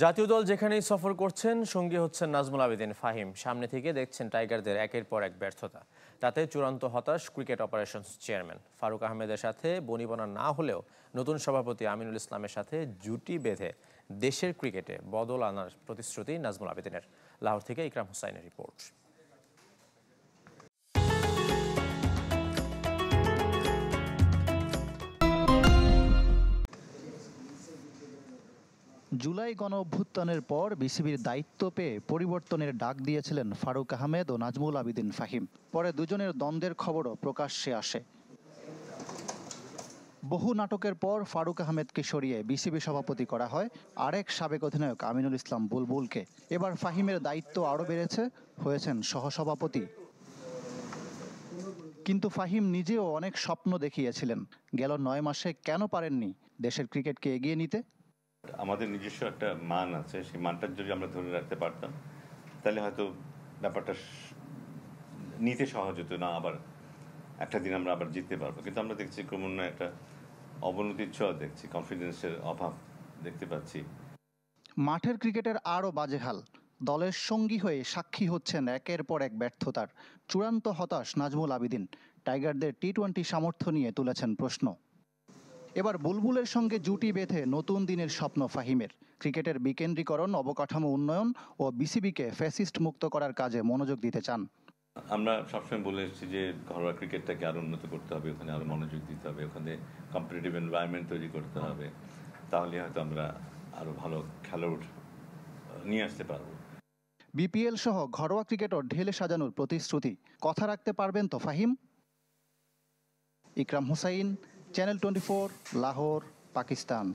জাতীয় দল যেখানেই সফর করছেন সঙ্গী হচ্ছেন নাজমুল আবেদিন ফাহিম। সামনে থেকে দেখছেন টাইগারদের একের পর এক ব্যর্থতা। তাতে চূড়ান্ত হতাশ ক্রিকেট অপারেশনস চেয়ারম্যান ফারুক আহমেদের সাথে বনিবনা না হলেও নতুন সভাপতি আমিনুল ইসলামের সাথে জুটি বেঁধে দেশের ক্রিকেটে বদল আনার প্রতিশ্রুতি নাজমুল আবেদিনের। লাহোর থেকে ইকরাম হুসাইনের রিপোর্ট। জুলাই গণঅভ্যুত্থানের পর বিসিবির দায়িত্ব পেয়ে পরিবর্তনের ডাক দিয়েছিলেন ফারুক আহমেদ ও নাজমুল আবেদিন ফাহিম। পরে দুজনের দ্বন্দ্বের খবরও প্রকাশ্যে আসে। বহু নাটকের পর ফারুক আহমেদকে সরিয়ে বিসিবি সভাপতি করা হয় আরেক সাবেক অধিনায়ক আমিনুল ইসলাম বুলবুলকে। এবার ফাহিমের দায়িত্ব আরও বেড়েছে, হয়েছেন সহসভাপতি। কিন্তু ফাহিম নিজেও অনেক স্বপ্ন দেখিয়েছিলেন। গেল ৯ মাসে কেন পারেননি দেশের ক্রিকেটকে এগিয়ে নিতে? আমাদের নিজস্ব একটা মান আছে, সেই মানটা যদি আমরা ধরে রাখতে পারতাম তাহলে হয়তো ব্যাপারটা নিতে সহজ হতো না, আবার একটা দিন আমরা আবার জিততে পারবো। কিন্তু আমরা দেখছি ক্রমান্বয়ে একটা অবনতির ছোঁয়া দেখছি, কনফিডেন্সের অভাব দেখতে পাচ্ছি। মাঠের ক্রিকেটের আরও বাজে হাল। দলের সঙ্গী হয়ে সাক্ষী হচ্ছেন একের পর এক ব্যর্থতার। চূড়ান্ত হতাশ নাজমুল আবেদিন। টাইগারদের টি-20 সামর্থ্য নিয়ে তুলেছেন প্রশ্ন। এবার বুলবুলের সঙ্গে জুটি বেঁধে নতুন দিনের স্বপ্ন ফাহিমের। ক্রিকেটের বিকেন্দ্রীকরণ, অবকাঠামো উন্নয়ন ও বিসিবিকে ফ্যাসিস্ট মুক্ত করার কাজে মনোযোগ দিতে চান। আমরা সবসময় বলে এসেছি যে ঘরোয়া ক্রিকেটটাকে আরো উন্নত করতে হবে, ওখানে আরো মনোযোগ দিতে হবে, ওখানে কম্পিটিটিভ এনভায়রনমেন্ট তৈরি করতে হবে। তাহলে হয়তো আমরা আরো ভালো খেলোয়াড় নিয়ে আসতে পারবো। বিপিএল সহ ঘরোয়া ক্রিকেটও ঢেলে সাজানোর প্রতিশ্রুতি। কথা রাখতে পারবেন তো ফাহিম? ইকরাম হুসাইন, চ্যানেল 24, লাহোর, পাকিস্তান।